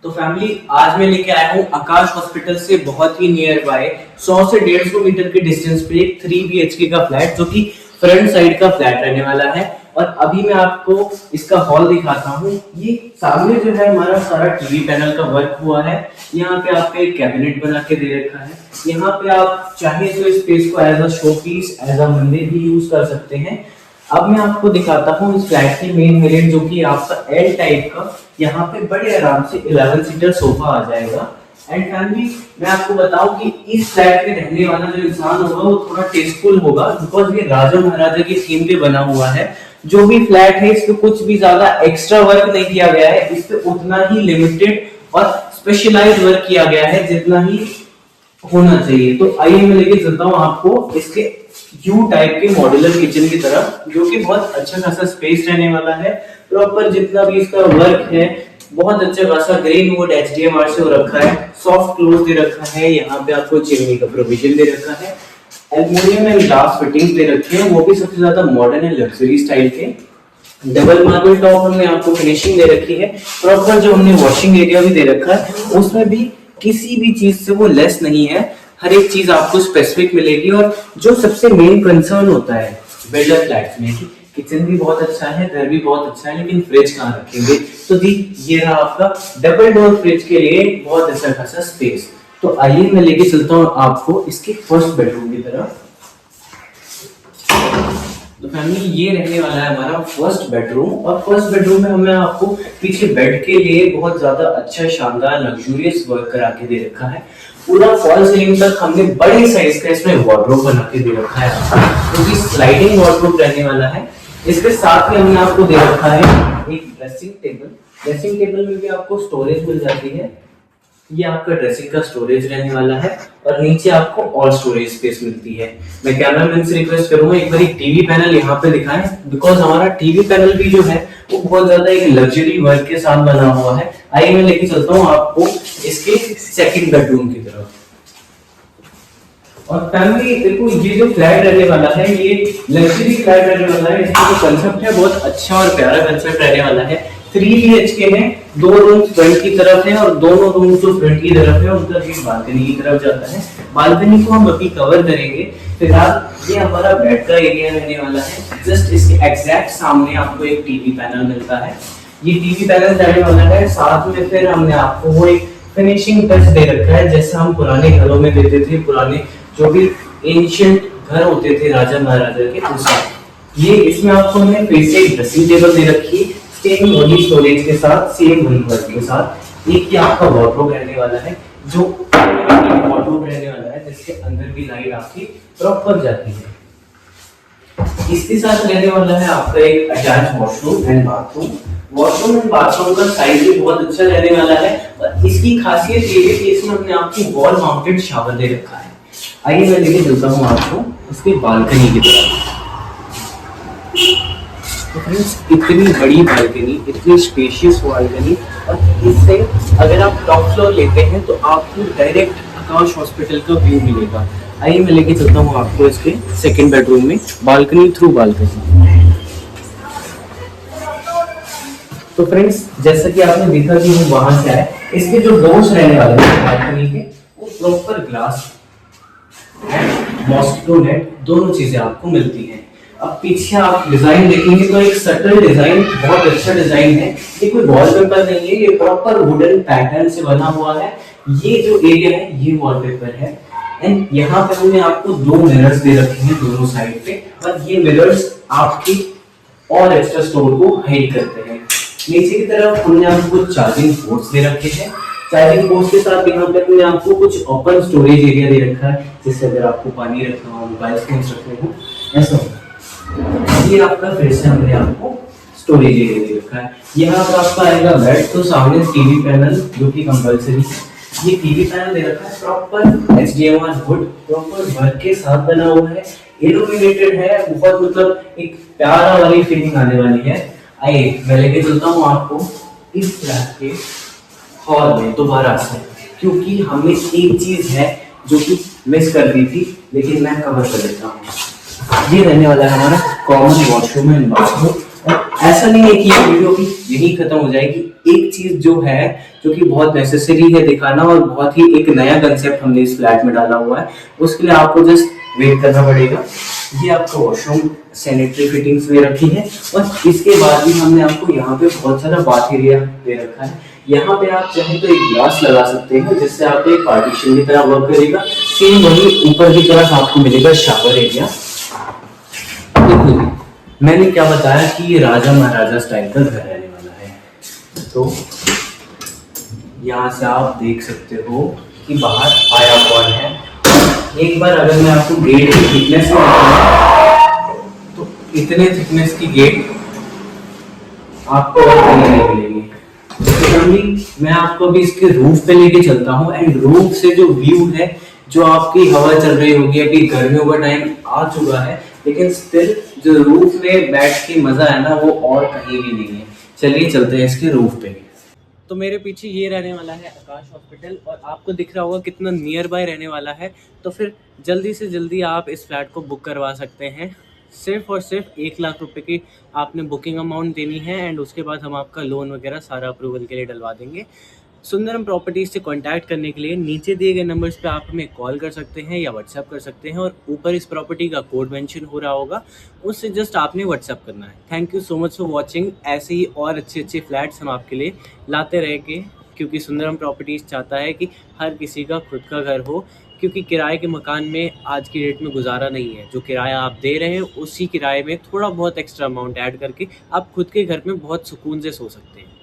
तो फैमिली आज मैं लेके आया हूँ आकाश हॉस्पिटल से बहुत ही नियर बाय 100 से 150 मीटर के डिस्टेंस पे एक 3 BHK का फ्लैट जो कि फ्रंट साइड का फ्लैट रहने वाला है। और अभी मैं आपको इसका हॉल दिखाता हूँ। ये सामने जो है हमारा सारा टीवी पैनल का वर्क हुआ है। यहाँ पे आपका एक कैबिनेट बना के दे रखा है। यहाँ पे आप चाहे तो इस स्पेस को as a showpiece as a मंदिर भी यूज कर सकते हैं। अब मैं आपको दिखाता हूँ इस फ्लैट की मेन वेरिएंट जो कि आपका एल टाइप का। यहाँ पे बड़े आराम से 11 सीटर सोफा आ जाएगा। एंड फैमिली मैं आपको बताऊं कि इस फ्लैट में रहने वाला जो इंसान होगा वो थोड़ा टेस्टफुल होगा बिकॉज ये राजा महाराजा की थीम पे बना हुआ है। जो भी फ्लैट है इस पे कुछ भी ज्यादा एक्स्ट्रा वर्क नहीं किया गया है। इस पे उतना ही लिमिटेड और स्पेशलाइज्ड वर्क किया गया है जितना ही होना चाहिए। तो आइए मैं लेके चलता हूँ आपको इसके यू टाइप के मॉड्यूलर किचन की तरफ जो कि बहुत अच्छा खासा स्पेस रहने वाला है। प्रॉपर जितना भी इसका वर्क है बहुत अच्छा खासा ग्रीन वुड HDMR से हो रखा है। सॉफ्ट क्लोज दे रखा है। यहाँ पे आपको चिमनी का प्रोविजन दे रखा है। एल्युमिनियम एंड ग्लास फिटिंग्स दे रखे हैं वो भी सबसे ज्यादा मॉडर्न एंड लग्जरी स्टाइल के। डबल मार्बल टॉप हमने आपको फिनिशिंग दे रखी है। प्रॉपर जो हमने वॉशिंग एरिया भी दे रखा है उसमें भी किसी भी चीज से वो लेस नहीं है। हर एक चीज आपको स्पेसिफिक मिलेगी। और जो सबसे मेन कंसर्न होता है बिल्डर फ्लैट्स में कि किचन भी बहुत अच्छा है, घर भी बहुत अच्छा है, लेकिन फ्रिज कहाँ रखेंगे। तो जी ये रहा आपका डबल डोर फ्रिज के लिए बहुत अच्छा खासा स्पेस। तो आइए मैं लेके चलता हूँ आपको इसके फर्स्ट बेडरूम की तरफ। तो फैमिली ये रहने वाला है हमारा फर्स्ट बेडरूम। और फर्स्ट बेडरूम में हमने आपको पीछे बेड के लिए बहुत ज्यादा अच्छा शानदार लग्जूरियस वर्क करा के दे रखा है। पूरा फॉल सीलिंग तक हमने बड़े साइज का इसमें वार्डरोब बना के दे रखा है जो कि स्लाइडिंग वार्डरोब रहने वाला है। इसके साथ में हमने आपको दे रखा है एक ड्रेसिंग टेबल। ड्रेसिंग टेबल में भी आपको स्टोरेज मिल जाती है। ये आपका ड्रेसिंग का स्टोरेज रहने वाला है और नीचे आपको और स्टोरेज स्पेस मिलती है। मैं कैमरामैन से रिक्वेस्ट करूंगा एक बार टीवी पैनल यहाँ पे दिखाएं बिकॉज हमारा टीवी पैनल भी जो है वो बहुत ज्यादा एक लग्जरी वर्क के साथ बना हुआ है। आइए मैं लेके चलता हूँ आपको इसके सेकंड बेडरूम की तरफ। और फैमिली देखो ये जो फ्लैट रहने वाला है ये लग्जरी फ्लैट रहने वाला है। इसका जो कंसेप्ट है बहुत अच्छा और प्यारा कंसेप्ट रहने वाला है। 3 BHK है। 2 रूम फ्रंट की तरफ है और दोनों रूम जो फ्रंट की तरफ है उनका गेट बालकनी की तरफ जाता है। बालकनी को हम अभी कवर करेंगे। फिलहाल ये हमारा बेड का एरिया रहने वाला है। जस्ट इसके एग्जैक्ट सामने आपको एक टीवी पैनल मिलता है। ये टीवी पैनल रहने वाला है। साथ में फिर हमने आपको वो एक फिनिशिंग टच दे रखा है जैसा हम पुराने घरों में देते थे। पुराने जो भी एंशिएंट घर होते थे राजा महाराजा के उस ये इसमें आपको हमने फिर से एक ड्रेसिंग टेबल दे रखी है सेम वही स्टोरेज के साथ सेम वही वर्क के साथ। एक ही आपका वार्डरोब रहने वाला है जो वार्डरोब रहने वाला है जिसके अंदर भी लाइट आपकी प्रॉपर जाती है। इसके साथ रहने वाला है आपका एक attach washroom and bathroom. Washroom and bathroom का साइज भी बहुत अच्छा रहने वाला है और इसकी खासियत ये है कि इसमें हमने आपको वॉल माउंटेड शावर दे रखा है। आइए मैं लेके चलता हूँ आपको उसके बालकनी की तरफ। तो फ्रेंड्स इतनी बड़ी बालकनी, इतनी स्पेशियस बालकनी और इससे अगर आप टॉप फ्लोर लेते हैं तो आपको डायरेक्ट आकाश हॉस्पिटल का व्यू मिलेगा। आइए मैं लेके चलता हूँ आपको इसके सेकंड बेडरूम में बालकनी थ्रू बालकनी। तो फ्रेंड्स जैसा कि आपने देखा कि वो वहां से आए इसके जो डोर्स रहने वाले हैं बालकनी के वो प्रॉपर ग्लास मॉस्किटो नेट दोनों चीजें आपको मिलती हैं। अब पीछे आप डिजाइन देखेंगे तो एक सटल डिजाइन बहुत अच्छा डिजाइन है। ये कोई वॉलपेपर नहीं है, ये प्रॉपर वुडन पैटर्न से बना हुआ है। ये जो एरिया है ये वॉलपेपर है। एंड यहाँ पे हमने आपको 2 मिरर्स दे रखे हैं दोनों साइड पे और ये मिरर्स आपकी और एक्स्ट्रा स्टोर को हाइड करते हैं। नीचे की तरफ हमने आपको चार्जिंग पोर्ट्स दे रखे हैं। चार्जिंग पोर्ट्स के साथ यहाँ पे हमने आपको कुछ ओपन स्टोरेज एरिया दे रखा है जिससे अगर आपको पानी रखना हो, मोबाइल फोन्स रखने हो, ऐसा ये आपका फिर से हमने आपको स्टोरेज एरिया दे रखा है। यहाँ पर आपका आएगा बेड। तो सामने टीवी पैनल जो कि कंपलसरी है। ये टीवी पैनल दे रखा है proper HDMR would proper work के साथ बना हुआ है। इल्यूमिनेटेड है बहुत मतलब एक प्यारा वाली फीलिंग आने वाली है। आइए मैं लेके चलता हूँ आपको इस फ्लैट के हॉल में दोबारा से क्योंकि हमें एक चीज है जो कि मिस कर दी थी लेकिन मैं कवर कर देता हूँ। ये रहने वाला है हमारा कॉमन वॉशरूम एंड बाथरूम ऐसा नहीं है कि ये वीडियो भी यही खत्म हो जाएगी। एक चीज जो है, जो कि बहुत नेसेसरी है दिखाना, और बहुत ही एक नया कंसेप्ट हमने इस फ्लैट में डाला हुआ है, उसके लिए आपको जस्ट वेट करना पड़ेगा। ये आपका वॉशरूम सैनिटरी फिटिंग्स में रखी है, और इसके बाद भी हमने आपको यहाँ पे बहुत सारा बाथ एरिया दे रखा है। यहाँ पे आप चाहे तो एक ग्लास लगा सकते हैं, जिससे आपको एक पार्टीशन की तरह वर्क करेगा। सेम वही ऊपर की तरफ आपको मिलेगा शावर एरिया। देखिए, मैंने क्या बताया कि ये राजा महाराजा स्टाइल का घर रहने वाला है। तो यहाँ से आप देख सकते हो कि बाहर आया कौन है। एक बार अगर मैं आपको गेट की थिकनेस में बताऊं, तो इतने थिकनेस की गेट आपको और कहीं नहीं मिलेगी। मैं आपको अभी इसके रूफ पे लेके चलता हूँ, एंड रूफ से जो व्यू है, जो आपकी हवा चल रही होगी, अभी गर्मियों का टाइम आ चुका है, लेकिन स्टिल जो रूफ में बैठ के मजा है ना, वो और कहीं भी नहीं है। चलिए चलते हैं इसके रूफ पे। तो मेरे पीछे ये रहने वाला है आकाश हॉस्पिटल, और आपको दिख रहा होगा कितना नियर बाय रहने वाला है। तो फिर जल्दी से जल्दी आप इस फ्लैट को बुक करवा सकते हैं। सिर्फ और सिर्फ 1 लाख रुपए की आपने बुकिंग अमाउंट देनी है, एंड उसके बाद हम आपका लोन वगैरह सारा अप्रूवल के लिए डलवा देंगे। सुंदरम प्रॉपर्टीज से कांटेक्ट करने के लिए नीचे दिए गए नंबर्स पे आप हमें कॉल कर सकते हैं या व्हाट्सएप कर सकते हैं, और ऊपर इस प्रॉपर्टी का कोड मेंशन हो रहा होगा, उससे जस्ट आपने व्हाट्सएप करना है। Thank you so much for watching. ऐसे ही और अच्छे अच्छे फ्लैट्स हम आपके लिए लाते रहेंगे, क्योंकि सुंदरम प्रॉपर्टीज चाहता है कि हर किसी का खुद का घर हो, क्योंकि किराए के मकान में आज की डेट में गुजारा नहीं है। जो किराया आप दे रहे हैं, उसी किराए में थोड़ा बहुत एक्स्ट्रा अमाउंट ऐड करके आप खुद के घर में बहुत सुकून से सो सकते हैं।